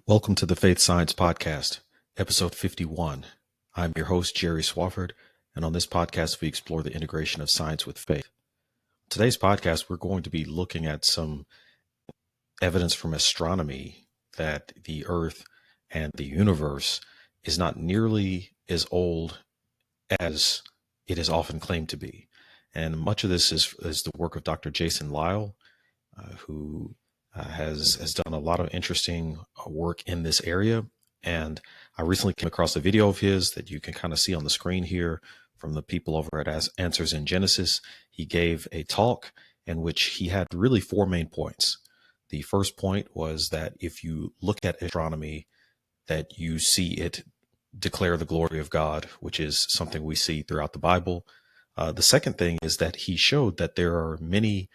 Welcome to the Faith Science Podcast, episode 51. I'm your host, Jerry Swafford, and on this podcast, we explore the integration of science with faith. Today's podcast, we're going to be looking at some evidence from astronomy that the Earth and the universe is not nearly as old as it is often claimed to be. And much of this is the work of Dr. Jason Lisle, who has done a lot of interesting work in this area. And I recently came across a video of his that you can kind of see on the screen here from the people over at Answers in Genesis. He gave a talk in which he had really four main points. The first point was that if you look at astronomy, that you see it declare the glory of God, which is something we see throughout the Bible. The second thing is that he showed that there are many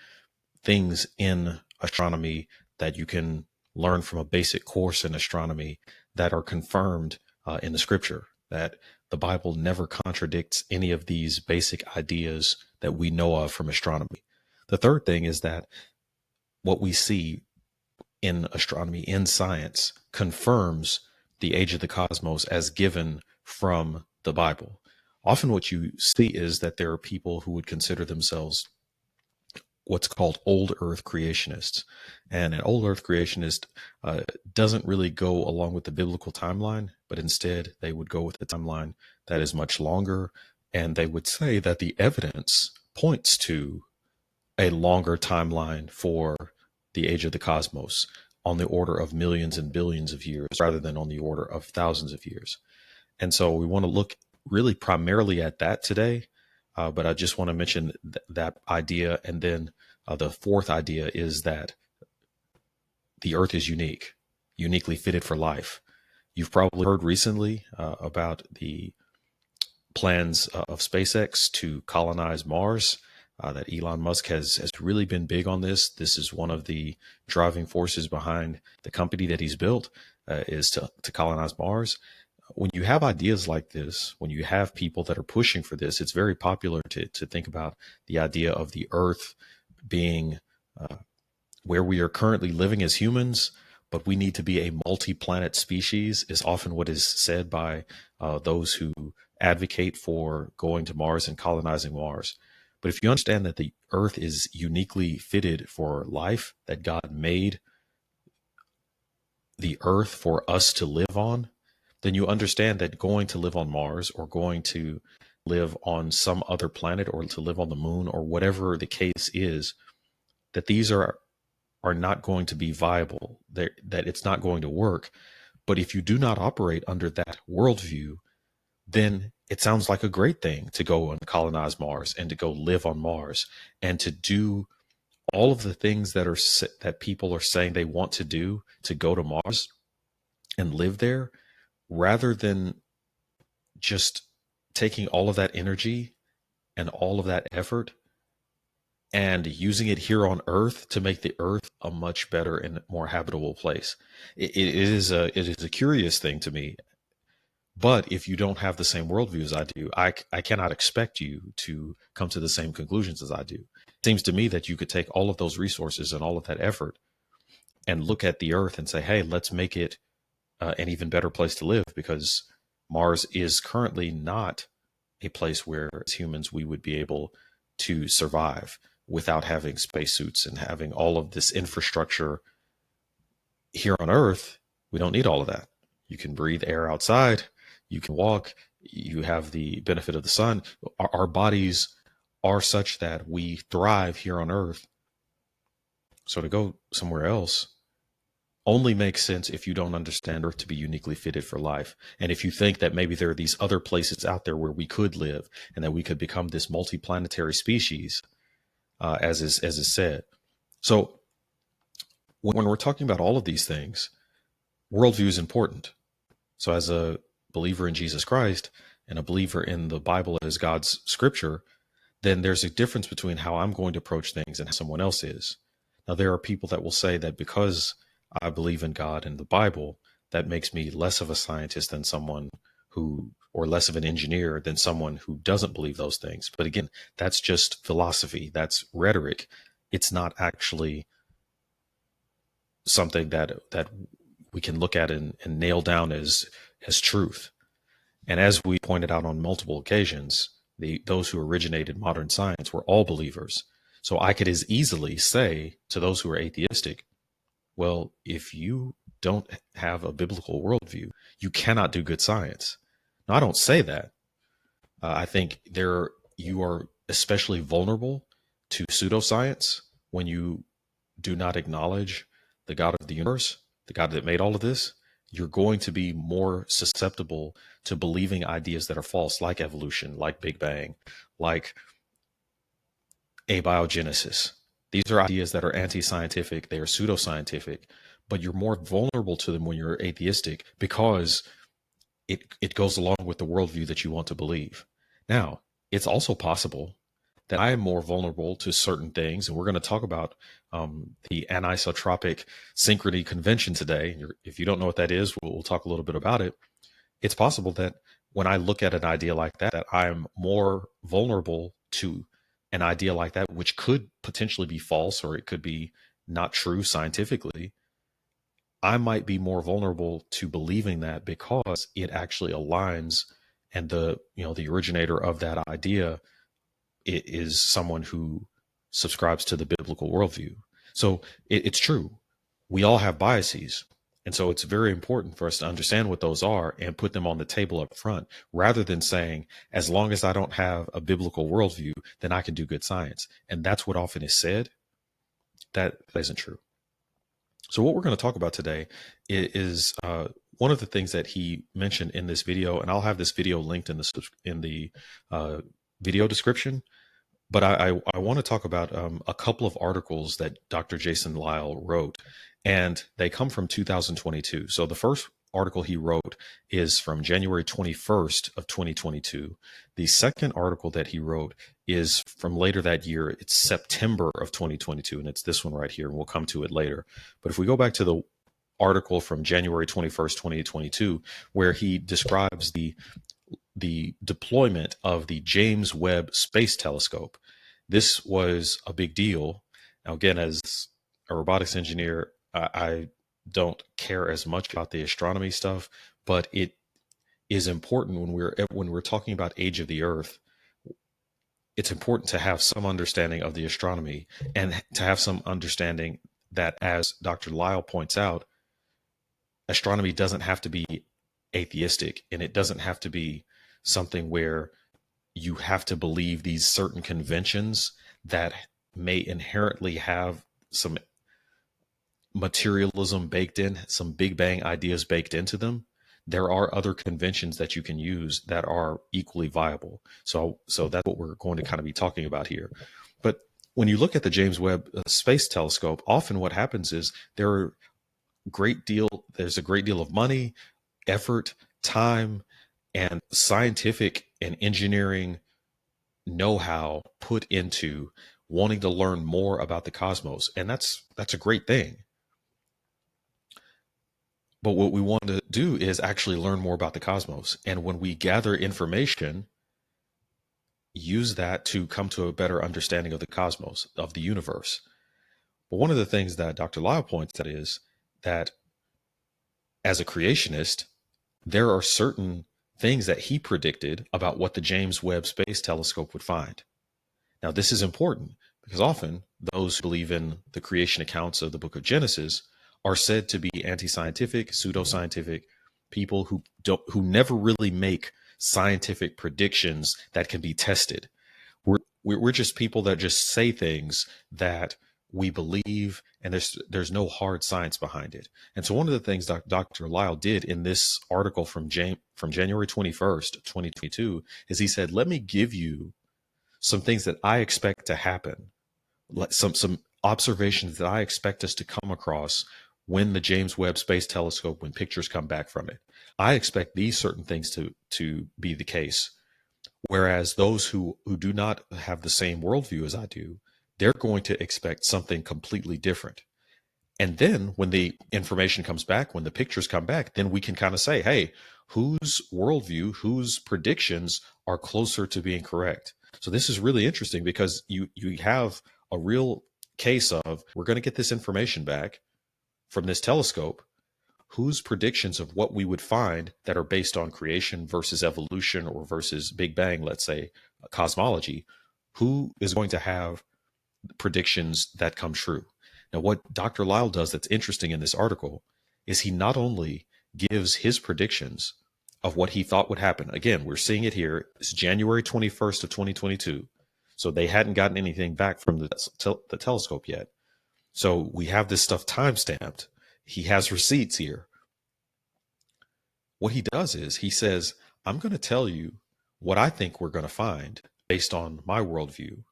things in astronomy that you can learn from a basic course in astronomy that are confirmed in the scripture, that the Bible never contradicts any of these basic ideas that we know of from astronomy. The third thing is that what we see in astronomy, in science, confirms the age of the cosmos as given from the Bible. Often what you see is that there are people who would consider themselves what's called old earth creationists. And an old earth creationist doesn't really go along with the biblical timeline, but instead they would go with a timeline that is much longer. And they would say that the evidence points to a longer timeline for the age of the cosmos on the order of millions and billions of years rather than on the order of thousands of years. And so we want to look really primarily at that today. But I just want to mention that idea. And then the fourth idea is that the Earth is uniquely fitted for life. You've probably heard recently about the plans of SpaceX to colonize Mars, that Elon Musk has really been big on this. This is one of the driving forces behind the company that he's built, is to colonize Mars. When you have ideas like this, when you have people that are pushing for this, it's very popular to think about the idea of the Earth being where we are currently living as humans, but we need to be a multi-planet species, is often what is said by those who advocate for going to Mars and colonizing Mars. But if you understand that the Earth is uniquely fitted for life, that God made the Earth for us to live on, then you understand that going to live on Mars or going to live on some other planet or to live on the moon or whatever the case is, that these are not going to be viable, that it's not going to work. But if you do not operate under that worldview, then it sounds like a great thing to go and colonize Mars and to go live on Mars and to do all of the things that people are saying they want to do, to go to Mars and live there, rather than just taking all of that energy and all of that effort and using it here on Earth to make the Earth a much better and more habitable place. It is a curious thing to me. But if you don't have the same worldview as I do, I cannot expect you to come to the same conclusions as I do. It seems to me that you could take all of those resources and all of that effort and look at the Earth and say, hey, let's make it an even better place to live, because Mars is currently not a place where, as humans, we would be able to survive without having spacesuits and having all of this infrastructure. Here on Earth, we don't need all of that. You can breathe air outside, you can walk, you have the benefit of the sun. Our bodies are such that we thrive here on Earth. So to go somewhere else only makes sense if you don't understand Earth to be uniquely fitted for life. And if you think that maybe there are these other places out there where we could live and that we could become this multi-planetary species, as is said. So when we're talking about all of these things, worldview is important. So as a believer in Jesus Christ and a believer in the Bible as God's scripture, then there's a difference between how I'm going to approach things and how someone else is. Now, there are people that will say that because I believe in God and the Bible, that makes me less of a scientist than someone who, or less of an engineer than someone who doesn't believe those things. But again, that's just philosophy. That's rhetoric. It's not actually something that we can look at and nail down as truth. And as we pointed out on multiple occasions, those who originated modern science were all believers. So I could as easily say to those who are atheistic, well, if you don't have a biblical worldview, you cannot do good science. Now, I don't say that. I think you are especially vulnerable to pseudoscience when you do not acknowledge the God of the universe, the God that made all of this. You're going to be more susceptible to believing ideas that are false, like evolution, like Big Bang, like abiogenesis. These are ideas that are anti-scientific, they are pseudoscientific, but you're more vulnerable to them when you're atheistic because it goes along with the worldview that you want to believe. Now, it's also possible that I am more vulnerable to certain things, and we're going to talk about the anisotropic synchrony convention today. If you don't know what that is, we'll talk a little bit about it. It's possible that when I look at an idea like that I'm more vulnerable to an idea like that, which could potentially be false or it could be not true scientifically. I might be more vulnerable to believing that because it actually aligns, and the originator of that idea is someone who subscribes to the biblical worldview. So it's true. We all have biases. And so it's very important for us to understand what those are and put them on the table up front, rather than saying, as long as I don't have a biblical worldview, then I can do good science. And that's what often is said. That isn't true. So what we're going to talk about today is one of the things that he mentioned in this video, and I'll have this video linked in the video description. But I want to talk about a couple of articles that Dr. Jason Lisle wrote, and they come from 2022. So the first article he wrote is from January 21st of 2022. The second article that he wrote is from later that year. It's September of 2022, and it's this one right here, and we'll come to it later. But if we go back to the article from January 21st, 2022, where he describes the deployment of the James Webb Space Telescope. This was a big deal. Now, again, as a robotics engineer, I don't care as much about the astronomy stuff, but it is important when we're talking about age of the Earth. It's important to have some understanding of the astronomy and to have some understanding that, as Dr. Lisle points out, astronomy doesn't have to be atheistic, and it doesn't have to be something where you have to believe these certain conventions that may inherently have some materialism baked in, some Big Bang ideas baked into them. There are other conventions that you can use that are equally viable. So that's what we're going to kind of be talking about here. But when you look at the James Webb Space Telescope, often what happens is there's a great deal of money, effort, time, and scientific and engineering know-how put into wanting to learn more about the cosmos. And that's a great thing. But what we want to do is actually learn more about the cosmos. And when we gather information, use that to come to a better understanding of the cosmos, of the universe. But one of the things that Dr. Lisle points out is that as a creationist, there are certain things that he predicted about what the James Webb Space Telescope would find. Now, this is important because often those who believe in the creation accounts of the book of Genesis are said to be anti-scientific, pseudoscientific people who never really make scientific predictions that can be tested. We're just people that just say things that we believe, and there's no hard science behind it. And so one of the things Dr. Lisle did in this article from January 21st, 2022, is he said, let me give you some things that I expect to happen, some observations that I expect us to come across when the James Webb Space Telescope, when pictures come back from it. I expect these certain things to be the case. Whereas those who do not have the same worldview as I do, they're going to expect something completely different. And then when the information comes back, when the pictures come back, then we can kind of say, hey, whose worldview, whose predictions are closer to being correct? So this is really interesting because you have a real case of, we're going to get this information back from this telescope. whose predictions of what we would find that are based on creation versus evolution or versus Big Bang, let's say, cosmology, who is going to have predictions that come true. Now, what Dr. Lyle does that's interesting in this article is he not only gives his predictions of what he thought would happen. Again, we're seeing it here. It's January 21st of 2022. So they hadn't gotten anything back from the telescope yet. So we have this stuff time stamped. He has receipts here. What he does is he says, I'm going to tell you what I think we're going to find based on my worldview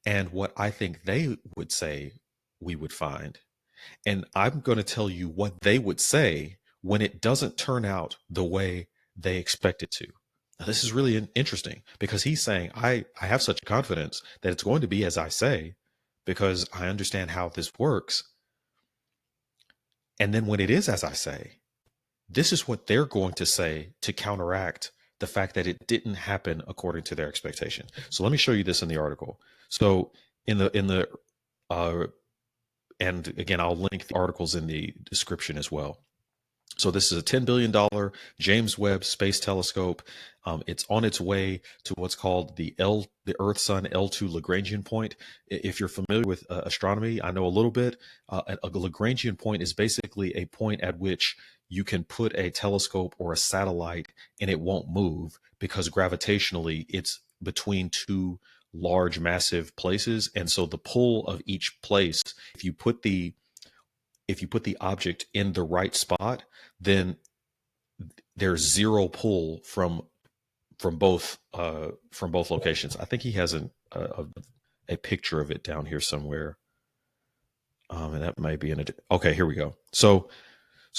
and what I think they would say we would find. And I'm going to tell you what they would say when it doesn't turn out the way they expect it to. Now, this is really interesting because he's saying, I have such confidence that it's going to be as I say because I understand how this works. And then when it is as I say, this is what they're going to say to counteract the fact that it didn't happen according to their expectation. So let me show you this in the article. So and again, I'll link the articles in the description as well. So this is a $10 billion James Webb Space Telescope. It's on its way to what's called the Earth-Sun L2 Lagrangian point. If you're familiar with astronomy, I know a little bit. A Lagrangian point is basically a point at which you can put a telescope or a satellite and it won't move because gravitationally it's between two large, massive places. And so the pull of each place, if you put the object in the right spot, then there's zero pull from both locations. I think he has a picture of it down here somewhere, and that might be in it. Okay, here we go. So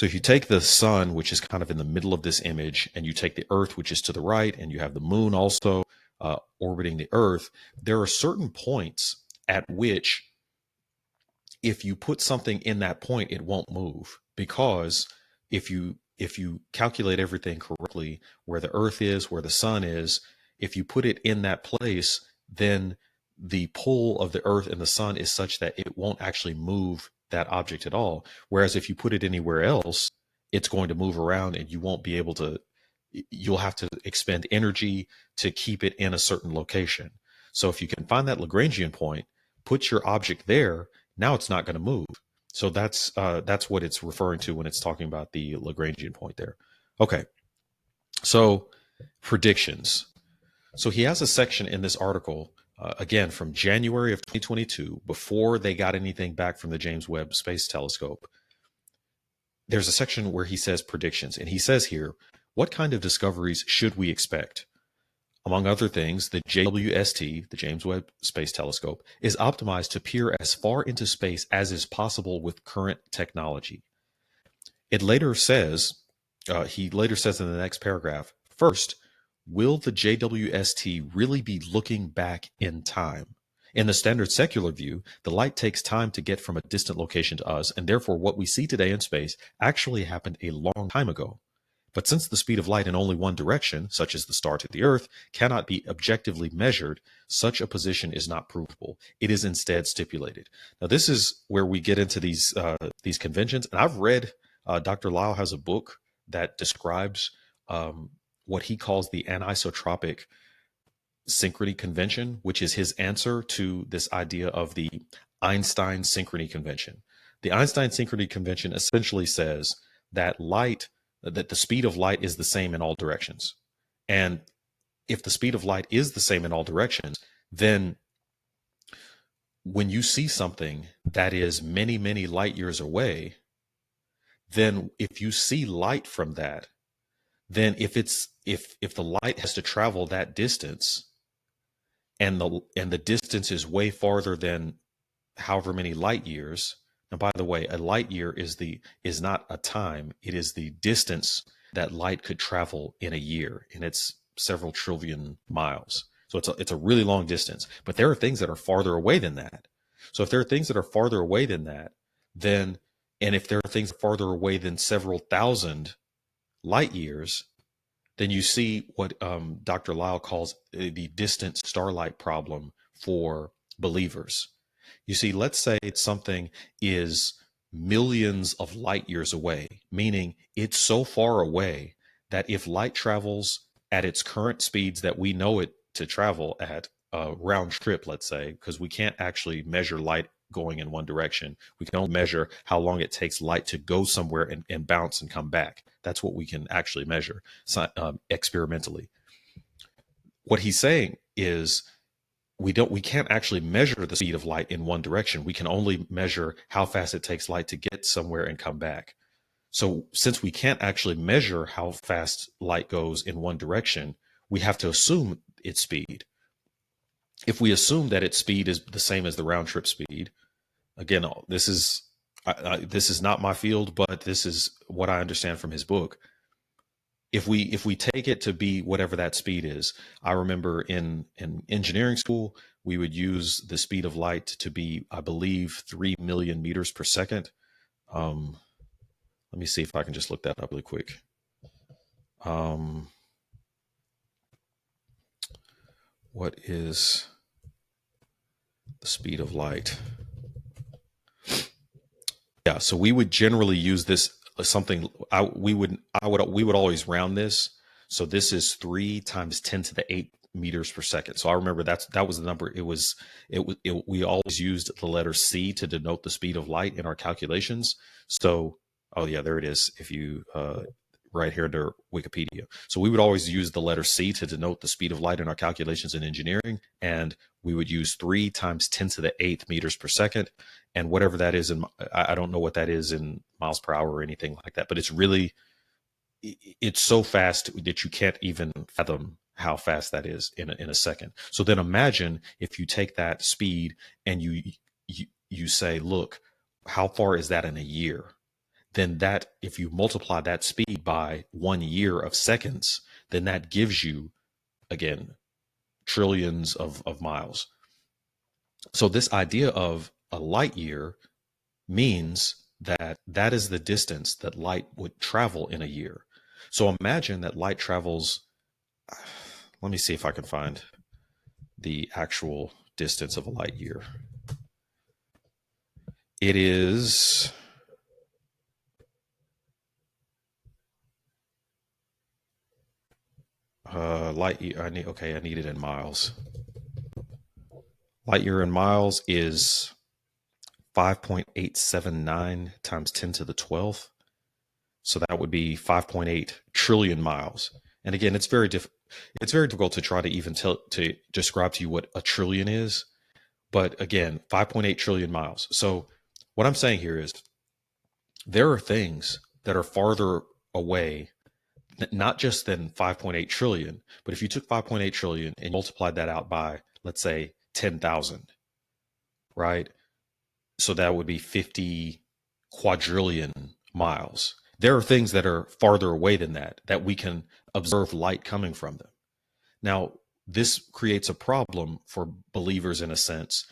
if you take the sun, which is kind of in the middle of this image, and you take the Earth, which is to the right, and you have the moon also orbiting the Earth, there are certain points at which if you put something in that point, it won't move, because if you calculate everything correctly, where the Earth is, where the sun is, if you put it in that place, then the pull of the Earth and the sun is such that it won't actually move that object at all. Whereas if you put it anywhere else, it's going to move around and you won't be able to, you'll have to expend energy to keep it in a certain location. So if you can find that Lagrangian point, put your object there, now it's not going to move. So that's what it's referring to when it's talking about the Lagrangian point there. Okay, so predictions. So he has a section in this article, again, from January of 2022, before they got anything back from the James Webb Space Telescope. There's a section where he says predictions, and he says here, what kind of discoveries should we expect? Among other things, the JWST, the James Webb Space Telescope, is optimized to peer as far into space as is possible with current technology. It later says, he later says in the next paragraph, first, will the JWST really be looking back in time? In the standard secular view, the light takes time to get from a distant location to us, and therefore what we see today in space actually happened a long time ago. But since the speed of light in only one direction, such as the star to the Earth, cannot be objectively measured, such a position is not provable. It is instead stipulated. Now, this is where we get into these conventions. And I've read, Dr. Lyle has a book that describes what he calls the anisotropic synchrony convention, which is his answer to this idea of the Einstein synchrony convention. The Einstein synchrony convention essentially says that the speed of light is the same in all directions. And if the speed of light is the same in all directions, then when you see something that is many, many light years away, then if you see light from that, then if the light has to travel that distance and the distance is way farther than however many light years. And by the way, a light year is not a time, it is the distance that light could travel in a year, and it's several trillion miles. So it's a really long distance. But there are things that are farther away than that. So if there are things that are farther away than that, then, and if there are things farther away than several thousand light years, then you see what Dr. Lyle calls the distant starlight problem for believers. You see, let's say something is millions of light years away, meaning it's so far away that if light travels at its current speeds that we know it to travel at, a round trip, let's say, because we can't actually measure light going in one direction. We can only measure how long it takes light to go somewhere and bounce and come back. That's what we can actually measure experimentally. What he's saying is we can't actually measure the speed of light in one direction. We can only measure how fast it takes light to get somewhere and come back. So since we can't actually measure how fast light goes in one direction, we have to assume its speed. If we assume that its speed is the same as the round trip speed, again, this is not my field, but this is what I understand from his book. If we take it to be whatever that speed is, I remember in engineering school, we would use the speed of light to be, I believe, 3 million meters per second. Let me see if I can just look that up really quick. What is the speed of light? Yeah, so we would generally use this something. We would always round this. So this is 3 times 10 to the 8 meters per second. So I remember that was the number. We always used the letter C to denote the speed of light in our calculations. So, oh yeah, there it is. If you right here under Wikipedia. So we would always use the letter C to denote the speed of light in our calculations in engineering, and we would use 3 times 10 to the 8th meters per second, and whatever that is I don't know what that is in miles per hour or anything like that, but it's so fast that you can't even fathom how fast that is in a second. So then imagine if you take that speed and you say, look, how far is that in a year? Then that, if you multiply that speed by 1 year of seconds, then that gives you, again, trillions of miles. So this idea of a light year means that is the distance that light would travel in a year. So imagine that light travels, let me see if I can find the actual distance of a light year. It is light year. I need it in miles. Light year in miles is 5.879 times 10 to the 12th. So that would be 5.8 trillion miles. And again, it's very difficult to try to even to describe to you what a trillion is. But again, 5.8 trillion miles. So what I'm saying here is there are things that are farther away, not just than 5.8 trillion, but if you took 5.8 trillion and multiplied that out by, let's say, 10,000, right? So that would be 50 quadrillion miles. There are things that are farther away than that we can observe light coming from them. Now, this creates a problem for believers in a sense,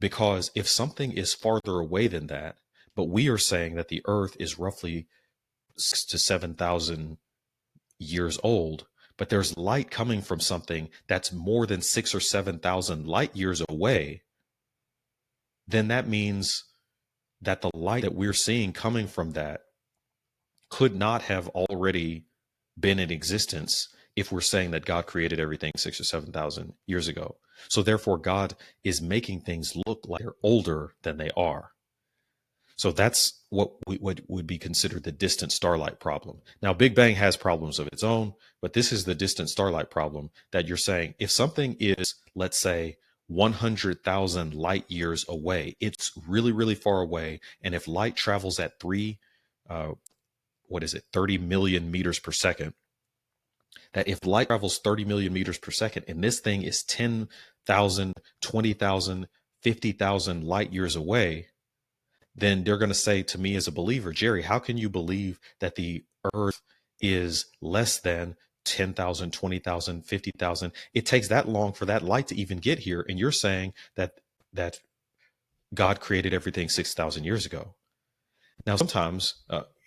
because if something is farther away than that, but we are saying that the earth is roughly 6 to 7,000 years old, but there's light coming from something that's more than 6 or 7,000 light years away, then that means that the light that we're seeing coming from that could not have already been in existence if we're saying that God created everything 6 or 7,000 years ago. So therefore, God is making things look like they're older than they are. So that's what would be considered the distant starlight problem. Now, Big Bang has problems of its own, but this is the distant starlight problem that you're saying if something is, let's say, 100,000 light years away, it's really, really far away. And if light travels at 30 million meters per second, that if light travels 30 million meters per second and this thing is 10,000, 20,000, 50,000 light years away, then they're going to say to me as a believer, Jerry, how can you believe that the earth is less than 10,000, 20,000, 50,000? It takes that long for that light to even get here. And you're saying that God created everything 6,000 years ago. Now, sometimes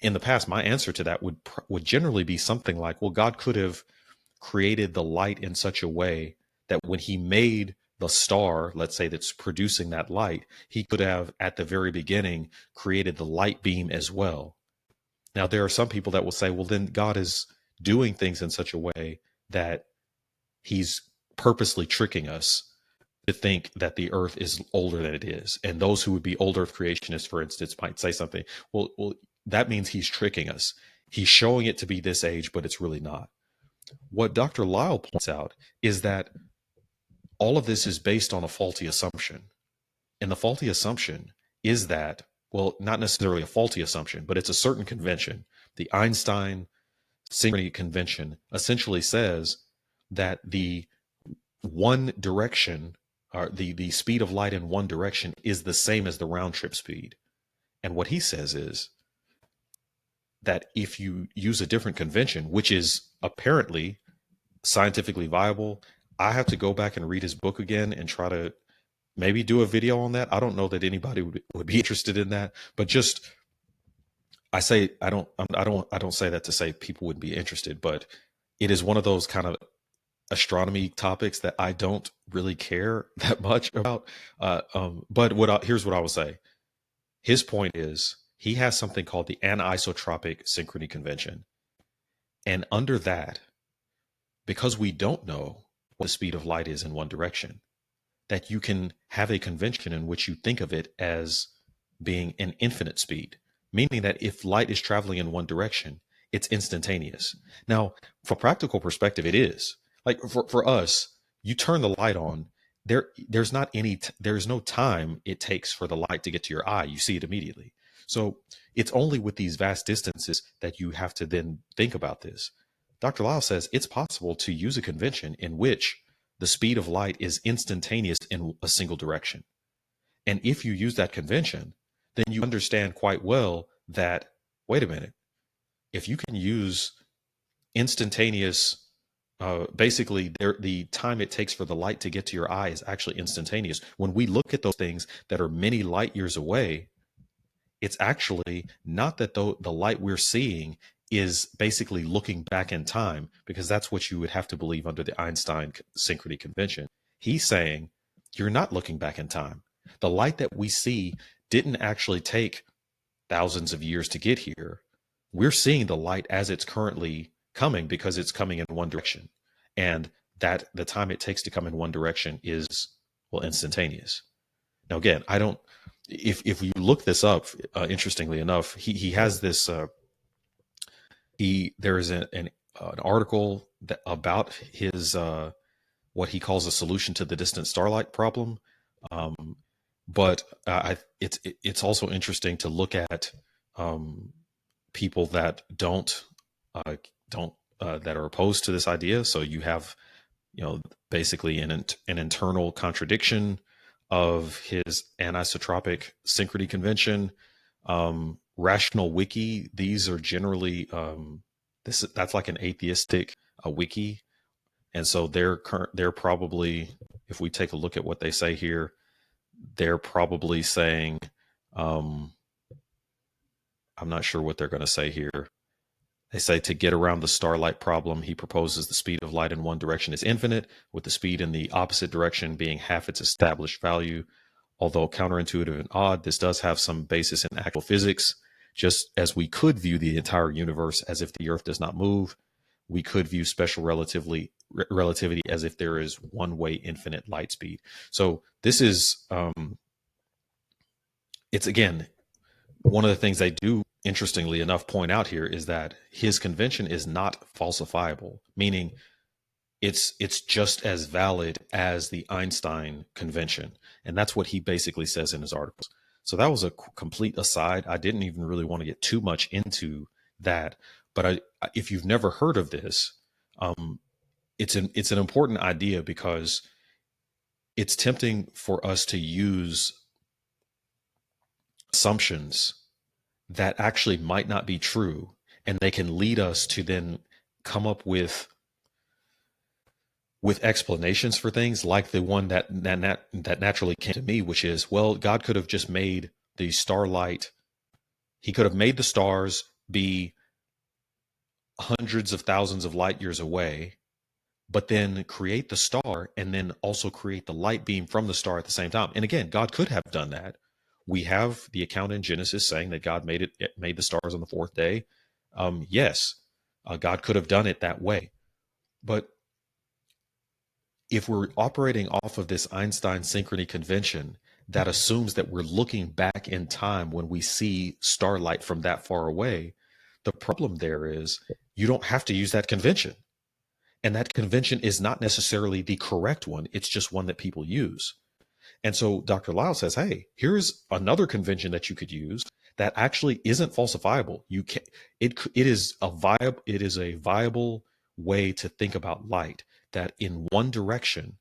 in the past, my answer to that would generally be something like, well, God could have created the light in such a way that when he made the star, let's say, that's producing that light, he could have at the very beginning created the light beam as well. Now, there are some people that will say, well, then God is doing things in such a way that he's purposely tricking us to think that the earth is older than it is. And those who would be old earth creationists, for instance, might say something, well, that means he's tricking us. He's showing it to be this age, but it's really not. What Dr. Lyle points out is that all of this is based on a faulty assumption. And the faulty assumption is that, well, not necessarily a faulty assumption, but it's a certain convention. The Einstein synchrony convention essentially says that the one direction, or the speed of light in one direction, is the same as the round trip speed. And what he says is that if you use a different convention, which is apparently scientifically viable, I have to go back and read his book again and try to maybe do a video on that. I don't know that anybody would be interested in that, but just I don't say that to say people wouldn't be interested, but it is one of those kind of astronomy topics that I don't really care that much about. But here's what I will say. His point is he has something called the anisotropic synchrony convention. And under that, because we don't know what the speed of light is in one direction, that you can have a convention in which you think of it as being an infinite speed, meaning that if light is traveling in one direction, it's instantaneous. Now, from a practical perspective, it is. Like for us, you turn the light on, there's no time it takes for the light to get to your eye. You see it immediately. So it's only with these vast distances that you have to then think about this. Dr. Lyle says it's possible to use a convention in which the speed of light is instantaneous in a single direction. And if you use that convention, then you understand quite well that, wait a minute, if you can use instantaneous, basically the time it takes for the light to get to your eye is actually instantaneous. When we look at those things that are many light years away, it's actually not that the light we're seeing is basically looking back in time, because that's what you would have to believe under the Einstein synchrony convention. He's saying you're not looking back in time. The light that we see didn't actually take thousands of years to get here. We're seeing the light as it's currently coming because it's coming in one direction. And that the time it takes to come in one direction is, well, instantaneous. Now, again, if you look this up, interestingly enough, he has this, there is an article about his, what he calls a solution to the distant starlight problem. But it's also interesting to look at people that don't that are opposed to this idea. So you have, basically an internal contradiction of his anisotropic synchrony convention. Rational wiki, these are generally that's like an atheistic wiki, and so they're probably, if we take a look at what they say here, they're probably saying, I'm not sure what they're going to say here. They say to get around the starlight problem, he proposes the speed of light in one direction is infinite, with the speed in the opposite direction being half its established value. Although counterintuitive and odd, this does have some basis in actual physics. Just as we could view the entire universe as if the Earth does not move, we could view special relativity as if there is one-way infinite light speed. So this is, it's again, one of the things they do, interestingly enough, point out here is that his convention is not falsifiable, meaning it's just as valid as the Einstein convention. And that's what he basically says in his articles. So that was a complete aside. I didn't even really want to get too much into that. But if you've never heard of this, it's an important idea, because it's tempting for us to use assumptions that actually might not be true, and they can lead us to then come up with explanations for things, like the one that naturally came to me, which is, well, God could have just made the starlight. He could have made the stars be hundreds of thousands of light years away, but then create the star and then also create the light beam from the star at the same time. And again, God could have done that. We have the account in Genesis saying that God made the stars on the fourth day. Yes, God could have done it that way. But if we're operating off of this Einstein synchrony convention that assumes that we're looking back in time when we see starlight from that far away, the problem there is you don't have to use that convention. And that convention is not necessarily the correct one. It's just one that people use. And so Dr. Lyle says, hey, here's another convention that you could use that actually isn't falsifiable. You can it is a viable way to think about light, that in one direction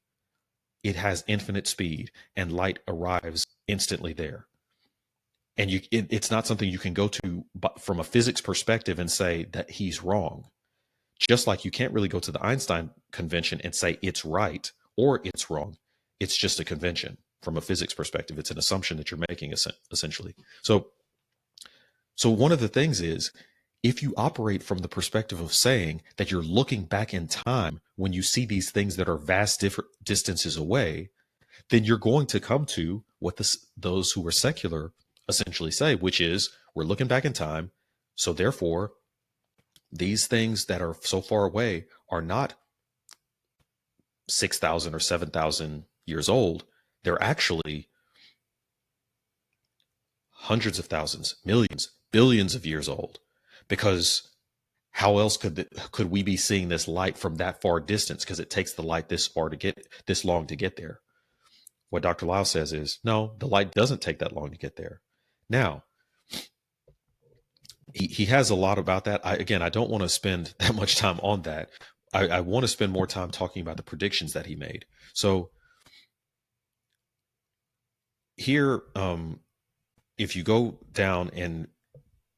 it has infinite speed and light arrives instantly there. And it's not something you can go to from a physics perspective and say that he's wrong. Just like you can't really go to the Einstein convention and say it's right or it's wrong. It's just a convention from a physics perspective. It's an assumption that you're making essentially. So one of the things is, if you operate from the perspective of saying that you're looking back in time when you see these things that are vast different distances away, then you're going to come to what those who are secular essentially say, which is we're looking back in time. So therefore, these things that are so far away are not 6,000 or 7,000 years old. They're actually hundreds of thousands, millions, billions of years old. Because how else could we be seeing this light from that far distance? Because it takes the light this long to get there. What Dr. Lyle says is, no, the light doesn't take that long to get there. Now, he has a lot about that. I don't want to spend that much time on that. I want to spend more time talking about the predictions that he made. So here, if you go down and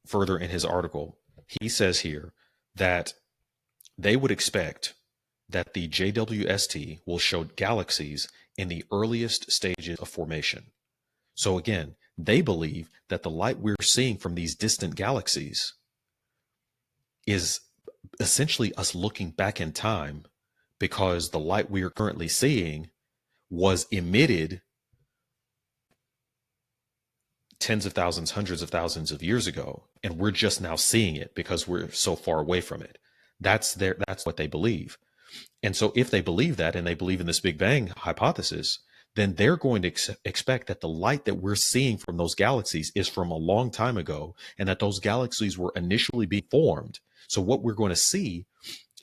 further in his article, he says here that they would expect that the JWST will show galaxies in the earliest stages of formation. So again, they believe that the light we're seeing from these distant galaxies is essentially us looking back in time, because the light we are currently seeing was emitted tens of thousands, hundreds of thousands of years ago, and we're just now seeing it because we're so far away from it. That's what they believe. And so if they believe that, and they believe in this Big Bang hypothesis, then they're going to expect that the light that we're seeing from those galaxies is from a long time ago, and that those galaxies were initially being formed. So what we're going to see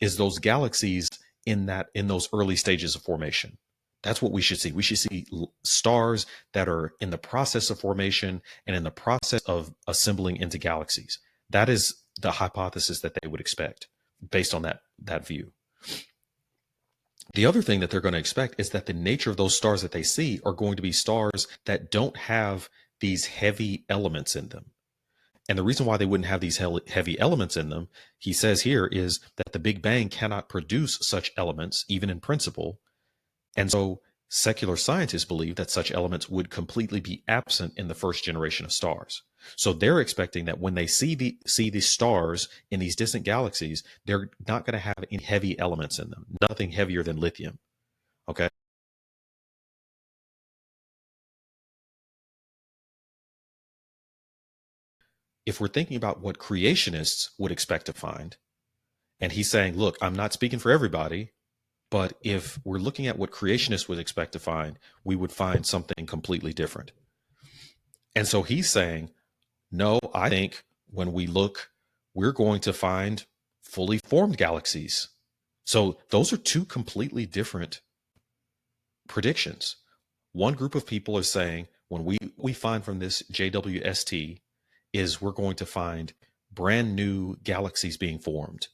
is those galaxies in those early stages of formation. That's what we should see. We should see stars that are in the process of formation and in the process of assembling into galaxies. That is the hypothesis that they would expect based on that view. The other thing that they're going to expect is that the nature of those stars that they see are going to be stars that don't have these heavy elements in them. And the reason why they wouldn't have these heavy elements in them, he says here, is that the Big Bang cannot produce such elements, even in principle. And so secular scientists believe that such elements would completely be absent in the first generation of stars. So they're expecting that when they see these stars in these distant galaxies, they're not going to have any heavy elements in them, nothing heavier than lithium. Okay. If we're thinking about what creationists would expect to find, and he's saying, look, I'm not speaking for everybody, but if we're looking at what creationists would expect to find, we would find something completely different. And so he's saying, no, I think when we look, we're going to find fully formed galaxies. So those are two completely different predictions. One group of people are saying when we find from this JWST is we're going to find brand new galaxies being formed.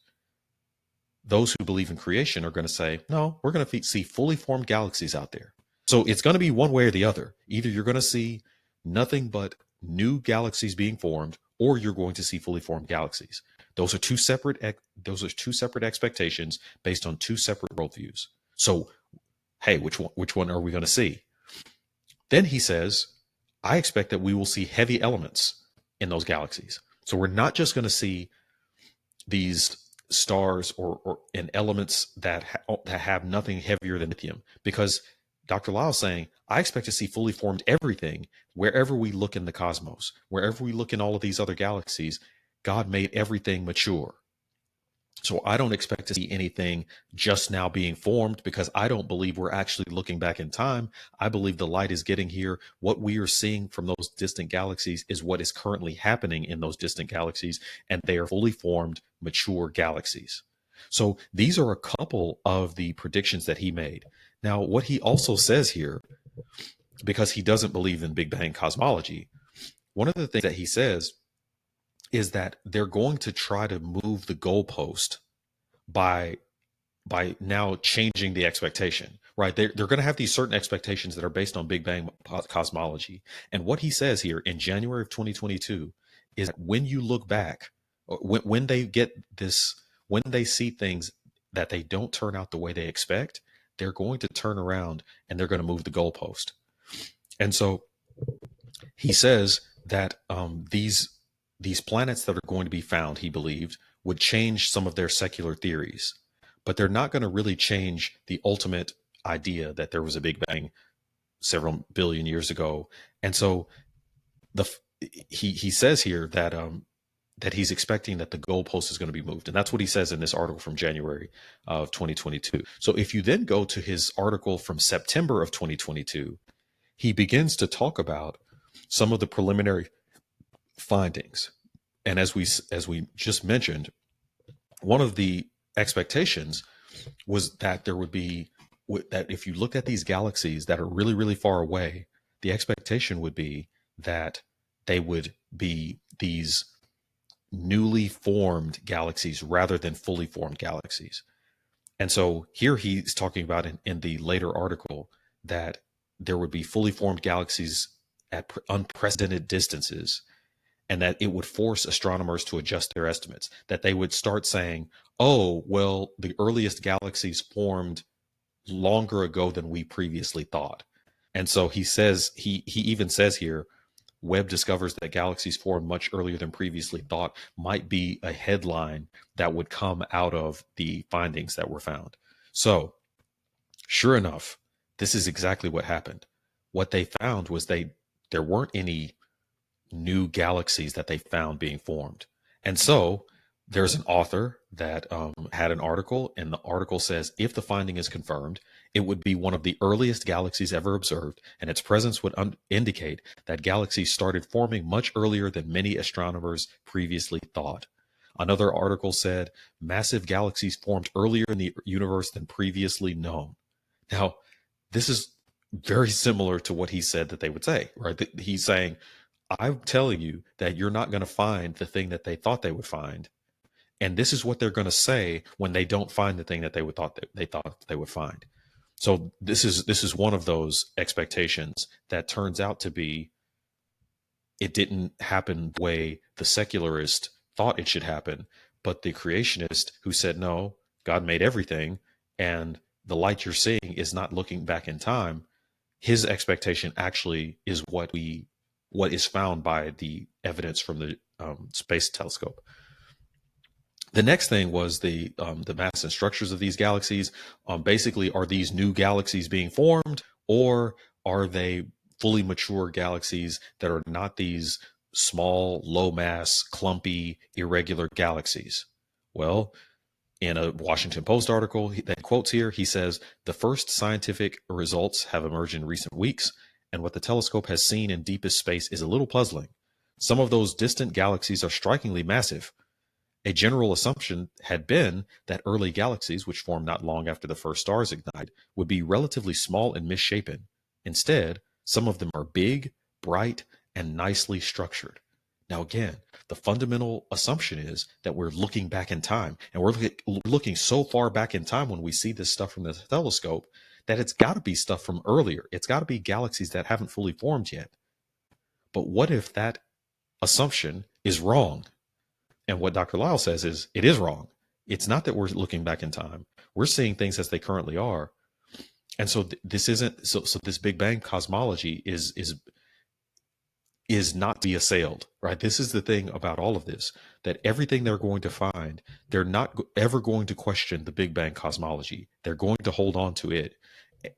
Those who believe in creation are going to say, no, we're going to see fully formed galaxies out there. So it's going to be one way or the other. Either you're going to see nothing but new galaxies being formed, or you're going to see fully formed galaxies. Those are two separate expectations based on two separate worldviews. So, hey, which one are we going to see? Then he says, I expect that we will see heavy elements in those galaxies. So we're not just going to see these stars or and elements that have nothing heavier than lithium. Because Dr. Lyle is saying, I expect to see fully formed everything wherever we look in the cosmos, wherever we look in all of these other galaxies. God made everything mature. So I don't expect to see anything just now being formed, because I don't believe we're actually looking back in time. I believe the light is getting here. What we are seeing from those distant galaxies is what is currently happening in those distant galaxies, and they are fully formed, mature galaxies. So these are a couple of the predictions that he made. Now, what he also says here, because he doesn't believe in Big Bang cosmology, one of the things that he says is that they're going to try to move the goalpost by now changing the expectation, right? They're going to have these certain expectations that are based on Big Bang cosmology. And what he says here in January of 2022 is that when you look back, when they get this, when they see things that they don't turn out the way they expect, they're going to turn around and they're going to move the goalpost. And so he says that these planets that are going to be found, he believed, would change some of their secular theories, but they're not going to really change the ultimate idea that there was a Big Bang several billion years ago. And so the he says here that that he's expecting that the goalpost is going to be moved, and that's what he says in this article from January of 2022. So if you then go to his article from September of 2022, he begins to talk about some of the preliminary findings. And as we just mentioned, one of the expectations was that there would be, that if you looked at these galaxies that are really, really far away, the expectation would be that they would be these newly formed galaxies rather than fully formed galaxies. And so here he's talking about in the later article that there would be fully formed galaxies at unprecedented distances, and that it would force astronomers to adjust their estimates, that they would start saying, oh, well, the earliest galaxies formed longer ago than we previously thought. And so he says, he even says here, Webb discovers that galaxies formed much earlier than previously thought might be a headline that would come out of the findings that were found. So sure enough, this is exactly what happened. What they found was there weren't any new galaxies that they found being formed. And so there's an author that had an article, and the article says, if the finding is confirmed, it would be one of the earliest galaxies ever observed, and its presence would indicate that galaxies started forming much earlier than many astronomers previously thought. Another article said, massive galaxies formed earlier in the universe than previously known. Now, this is very similar to what he said that they would say, right? He's saying, I'm telling you that you're not going to find the thing that they thought they would find. And this is what they're going to say when they don't find the thing that they thought they would find. So this is one of those expectations that turns out to be, it didn't happen the way the secularist thought it should happen, but the creationist who said, no, God made everything, and the light you're seeing is not looking back in time. His expectation actually is what is found by the evidence from the space telescope. The next thing was the mass and structures of these galaxies. Basically, are these new galaxies being formed, or are they fully mature galaxies that are not these small, low mass, clumpy, irregular galaxies? Well, in a Washington Post article that quotes here, he says, the first scientific results have emerged in recent weeks, and what the telescope has seen in deepest space is a little puzzling. Some of those distant galaxies are strikingly massive. A general assumption had been that early galaxies, which formed not long after the first stars ignited, would be relatively small and misshapen. Instead, some of them are big, bright, and nicely structured. Now, again, the fundamental assumption is that we're looking back in time, and we're looking so far back in time when we see this stuff from the telescope that it's got to be stuff from earlier. It's got to be galaxies that haven't fully formed yet. But what if that assumption is wrong? And what Dr. Lyle says is it is wrong. It's not that we're looking back in time. We're seeing things as they currently are. And so this isn't, so this Big Bang cosmology is is not to be assailed, right? This is the thing about all of this, that everything they're going to find, they're not ever going to question the Big Bang cosmology. They're going to hold on to it,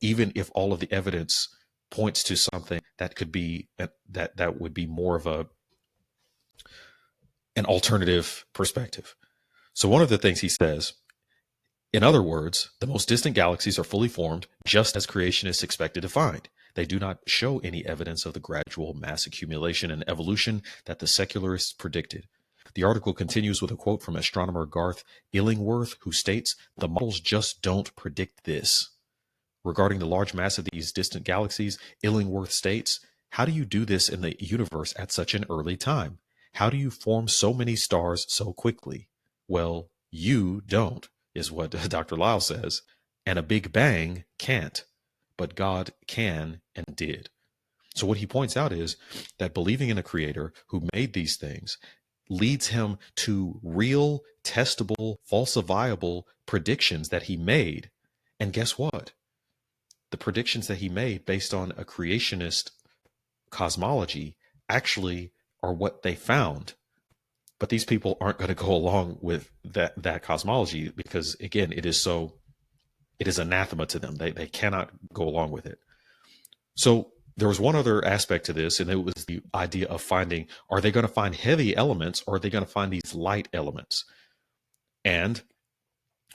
even if all of the evidence points to something that could be that would be more of an alternative perspective. So one of the things he says, in other words, the most distant galaxies are fully formed, just as creationists expected to find. They do not show any evidence of the gradual mass accumulation and evolution that the secularists predicted. The article continues with a quote from astronomer Garth Illingworth, who states, "The models just don't predict this." Regarding the large mass of these distant galaxies, Illingworth states, "How do you do this in the universe at such an early time? How do you form so many stars so quickly?" Well, you don't, is what Dr. Lyle says. And a Big Bang can't, but God can and did. So what he points out is that believing in a creator who made these things leads him to real, testable, falsifiable predictions that he made. And guess what? The predictions that he made based on a creationist cosmology actually are what they found. But these people aren't going to go along with that cosmology because, again, it is anathema to them. They cannot go along with it. So there was one other aspect to this, and it was the idea of finding, are they going to find heavy elements or are they going to find these light elements? And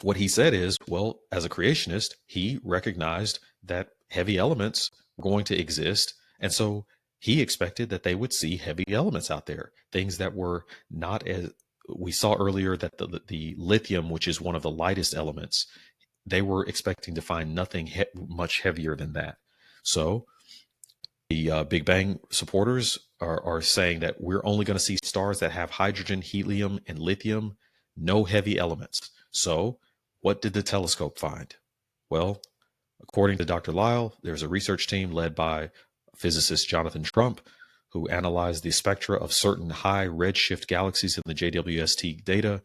what he said is, well, as a creationist, he recognized that heavy elements were going to exist. And so he expected that they would see heavy elements out there, things that were not as we saw earlier, that the lithium, which is one of the lightest elements, they were expecting to find nothing much heavier than that. So the Big Bang supporters are saying that we're only going to see stars that have hydrogen, helium, and lithium, no heavy elements. So what did the telescope find? Well, according to Dr. Lyle, there's a research team led by physicist Jonathan Trump who analyzed the spectra of certain high redshift galaxies in the JWST data.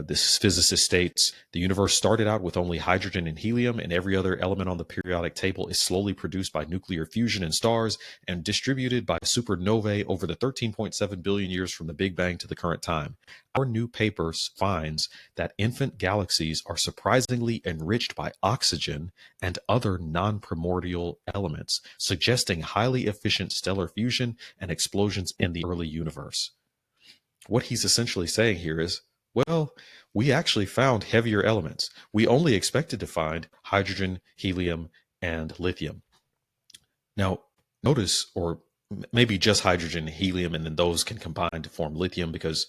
This physicist states, the universe started out with only hydrogen and helium, and every other element on the periodic table is slowly produced by nuclear fusion in stars and distributed by supernovae over the 13.7 billion years from the Big Bang to the current time. Our new paper finds that infant galaxies are surprisingly enriched by oxygen and other non-primordial elements, suggesting highly efficient stellar fusion and explosions in the early universe. What he's essentially saying here is, well, we actually found heavier elements. We only expected to find hydrogen, helium, and lithium. Now, notice, or maybe just hydrogen, helium, and then those can combine to form lithium, because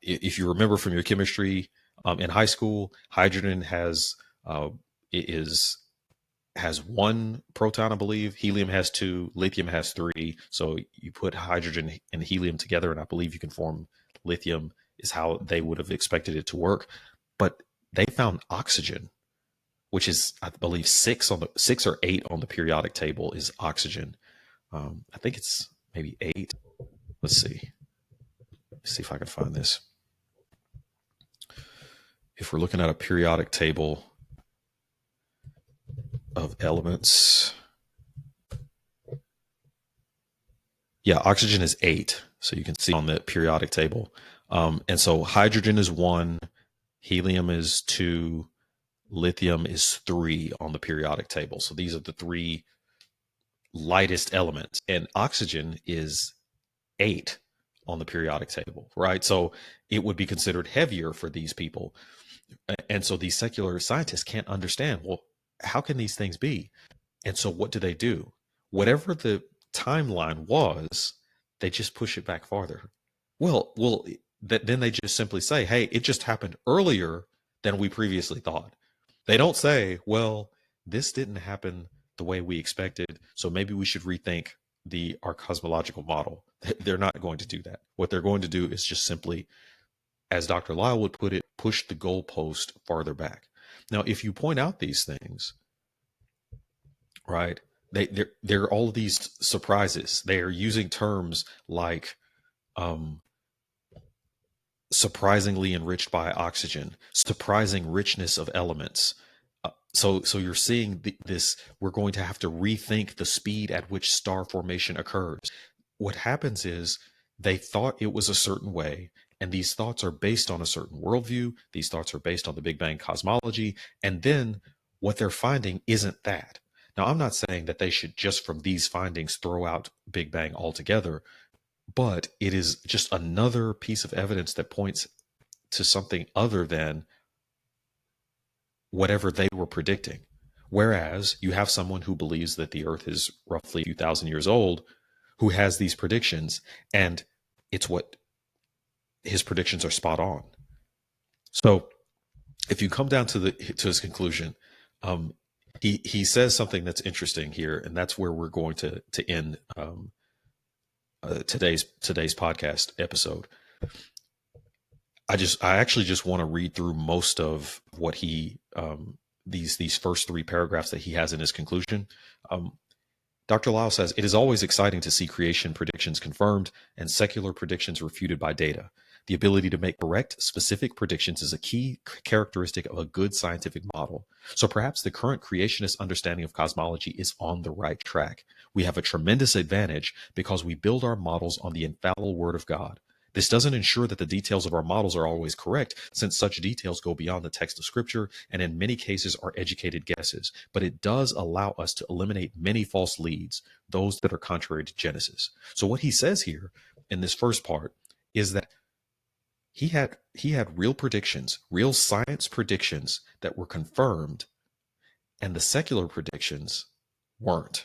if you remember from your chemistry in high school, hydrogen has one proton, I believe. Helium has two, lithium has three. So you put hydrogen and helium together, and I believe you can form lithium, is how they would have expected it to work. But they found oxygen, which is, I believe, six or eight on the periodic table is oxygen. I think it's maybe eight. Let's see. Let's see if I can find this. If we're looking at a periodic table of elements, yeah, oxygen is 8. So you can see on the periodic table. And so hydrogen is 1, helium is 2, lithium is 3 on the periodic table. So these are the 3 lightest elements. And oxygen is 8 on the periodic table, right? So it would be considered heavier for these people. And so these secular scientists can't understand, well, how can these things be? And so what do? Whatever the timeline was, they just push it back farther. Well, then they just simply say, hey, it just happened earlier than we previously thought. They don't say, well, this didn't happen the way we expected, so maybe we should rethink our cosmological model. They're not going to do that. What they're going to do is just simply, as Dr. Lyle would put it, push the goalpost farther back. Now, if you point out these things, right, there are all of these surprises. They are using terms like surprisingly enriched by oxygen, surprising richness of elements, So you're seeing this, we're going to have to rethink the speed at which star formation occurs. What happens is they thought it was a certain way, and these thoughts are based on a certain worldview. These thoughts are based on the Big Bang cosmology. And then what they're finding isn't that. Now, I'm not saying that they should just from these findings throw out Big Bang altogether, but it is just another piece of evidence that points to something other than whatever they were predicting. Whereas you have someone who believes that the earth is roughly a few thousand years old, who has these predictions, and it's what his predictions are spot on. So if you come down to his conclusion, he says something that's interesting here, and that's where we're going to end today's podcast episode. I actually just want to read through most of what he these first three paragraphs that he has in his conclusion. Dr. Lyle says, it is always exciting to see creation predictions confirmed and secular predictions refuted by data. The ability to make correct, specific predictions is a key characteristic of a good scientific model. So perhaps the current creationist understanding of cosmology is on the right track. We have a tremendous advantage because we build our models on the infallible Word of God. This doesn't ensure that the details of our models are always correct, since such details go beyond the text of Scripture and in many cases are educated guesses, but it does allow us to eliminate many false leads, those that are contrary to Genesis. So what he says here in this first part is that he had real predictions, real science predictions that were confirmed, and the secular predictions weren't.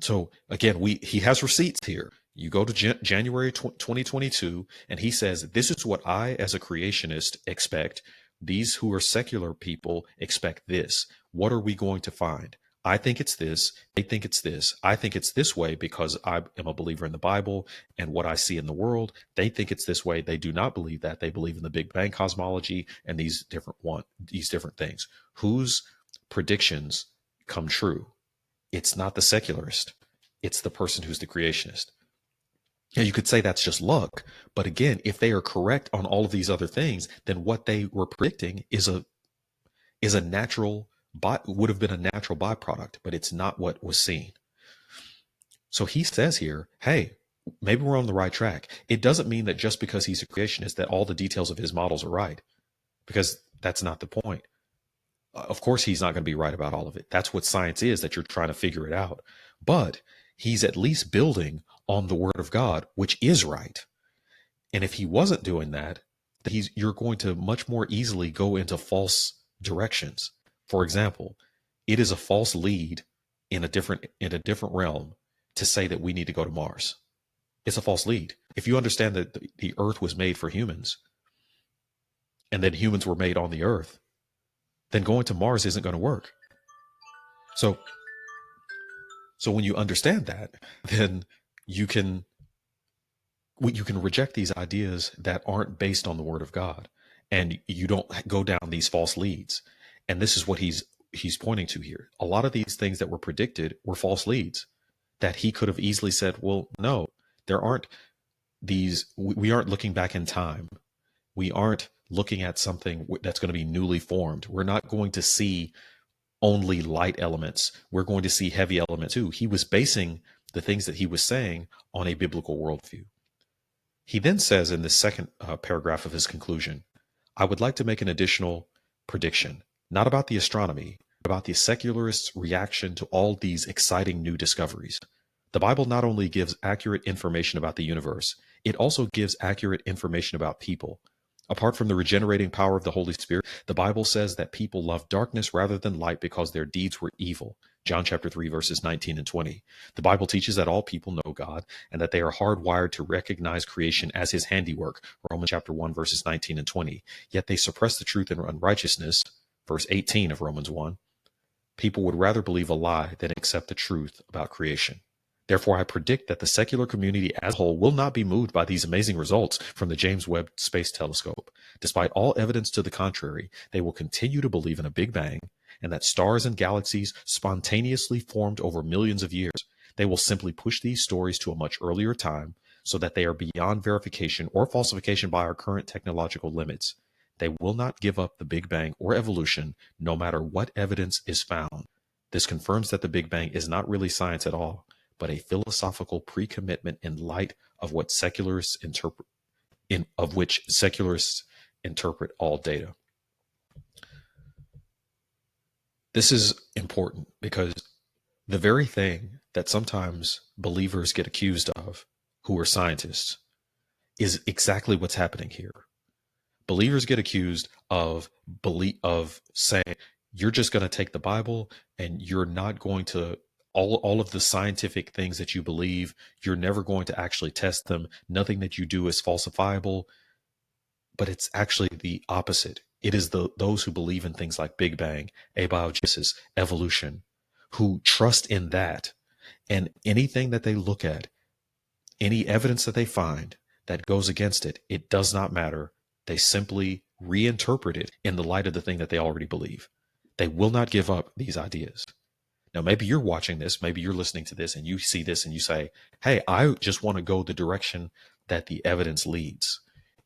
So again, he has receipts here. You go to January 2022, and he says, this is what I, as a creationist, expect. These who are secular people expect this. What are we going to find? I think it's this. They think it's this. I think it's this way because I am a believer in the Bible and what I see in the world. They think it's this way. They do not believe that. They believe in the Big Bang cosmology and these different things. Whose predictions come true? It's not the secularist. It's the person who's the creationist. Now, you could say that's just luck, but again, if they are correct on all of these other things, then what they were predicting is a natural would have been a natural byproduct, but it's not what was seen. So he says here, hey, maybe we're on the right track. It doesn't mean that just because he's a creationist that all the details of his models are right, because that's not the point. Of course, he's not going to be right about all of it. That's what science is, that you're trying to figure it out. But he's at least building on the Word of God, which is right. And if he wasn't doing that, you're going to much more easily go into false directions. For example, it is a false lead in a different realm to say that we need to go to Mars. It's a false lead. If you understand that the Earth was made for humans, and then humans were made on the Earth, then going to Mars isn't going to work. So when you understand that, then you can reject these ideas that aren't based on the Word of God, and you don't go down these false leads. And this is what he's pointing to here. A lot of these things that were predicted were false leads that he could have easily said, well, no, there aren't these. We aren't looking back in time. We aren't looking at something that's going to be newly formed. We're not going to see only light elements. We're going to see heavy elements too. He was basing the things that he was saying on a biblical worldview. He then says in the second paragraph of his conclusion, I would like to make an additional prediction, not about the astronomy, but about the secularists' reaction to all these exciting new discoveries. The Bible not only gives accurate information about the universe, it also gives accurate information about people. Apart from the regenerating power of the Holy Spirit, the Bible says that people love darkness rather than light because their deeds were evil. John chapter 3, verses 19 and 20. The Bible teaches that all people know God and that they are hardwired to recognize creation as his handiwork. Romans chapter 1, verses 19 and 20. Yet they suppress the truth in unrighteousness. Verse 18 of Romans 1. People would rather believe a lie than accept the truth about creation. Therefore, I predict that the secular community as a whole will not be moved by these amazing results from the James Webb Space Telescope. Despite all evidence to the contrary, they will continue to believe in a Big Bang and that stars and galaxies spontaneously formed over millions of years. They will simply push these stories to a much earlier time so that they are beyond verification or falsification by our current technological limits. They will not give up the Big Bang or evolution, no matter what evidence is found. This confirms that the Big Bang is not really science at all, but a philosophical pre-commitment in light of what secularists interpret, of which secularists interpret all data. This is important because the very thing that sometimes believers get accused of, who are scientists, is exactly what's happening here. Believers get accused of saying you're just going to take the Bible and you're not going to all of the scientific things that you believe, you're never going to actually test them. Nothing that you do is falsifiable. But it's actually the opposite. It is those who believe in things like Big Bang, abiogenesis, evolution, who trust in that, and anything that they look at, any evidence that they find that goes against it, it does not matter. They simply reinterpret it in the light of the thing that they already believe. They will not give up these ideas. Now, maybe you're watching this, maybe you're listening to this and you see this and you say, hey, I just want to go the direction that the evidence leads.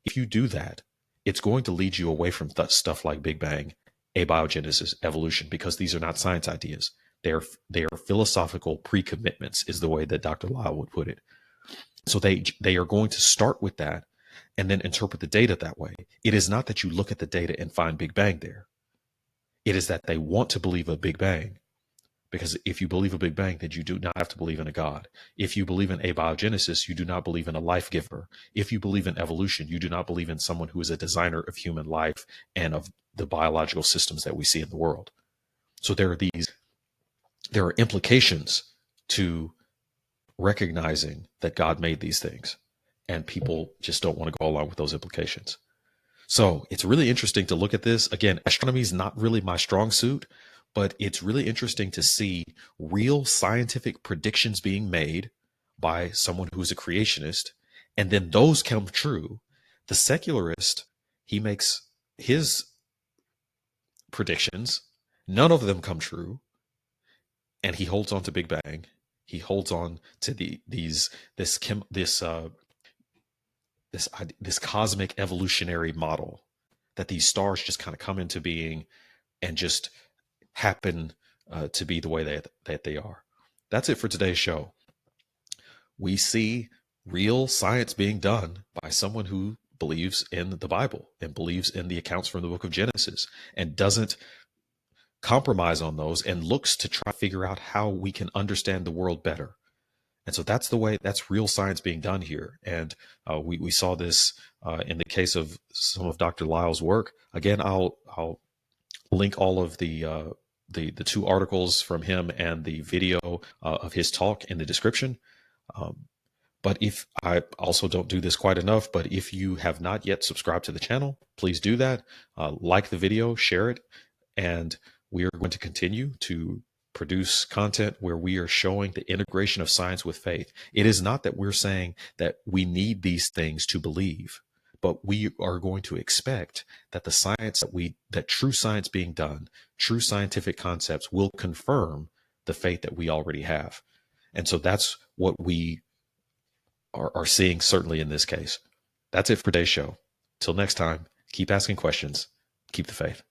If you do that, it's going to lead you away from stuff like Big Bang, abiogenesis, evolution, because these are not science ideas. They are philosophical pre-commitments, is the way that Dr. Lyle would put it. So they are going to start with that and then interpret the data that way. It is not that you look at the data and find Big Bang there. It is that they want to believe a Big Bang. Because if you believe a Big Bang, then you do not have to believe in a God. If you believe in abiogenesis, you do not believe in a life giver. If you believe in evolution, you do not believe in someone who is a designer of human life and of the biological systems that we see in the world. So there are implications to recognizing that God made these things, and people just don't want to go along with those implications. So it's really interesting to look at this. Again, astronomy is not really my strong suit, but it's really interesting to see real scientific predictions being made by someone who's a creationist, and then those come true. The secularist, he makes his predictions, none of them come true, and he holds on to Big Bang. He holds on to this cosmic evolutionary model that these stars just kind of come into being and just happen to be the way that they are. That's it for today's show. We see real science being done by someone who believes in the Bible and believes in the accounts from the book of Genesis and doesn't compromise on those and looks to try to figure out how we can understand the world better. And so that's real science being done here. And we saw this in the case of some of Dr. Lyle's work. Again, I'll link all of the two articles from him and the video of his talk in the description. But if I also don't do this quite enough, but if you have not yet subscribed to the channel, please do that. Like the video, share it, and we are going to continue to produce content where we are showing the integration of science with faith. It is not that we're saying that we need these things to believe, but we are going to expect that the science that true science being done, true scientific concepts will confirm the faith that we already have. And so that's what we are seeing certainly in this case. That's it for today's show. Till next time, keep asking questions, keep the faith.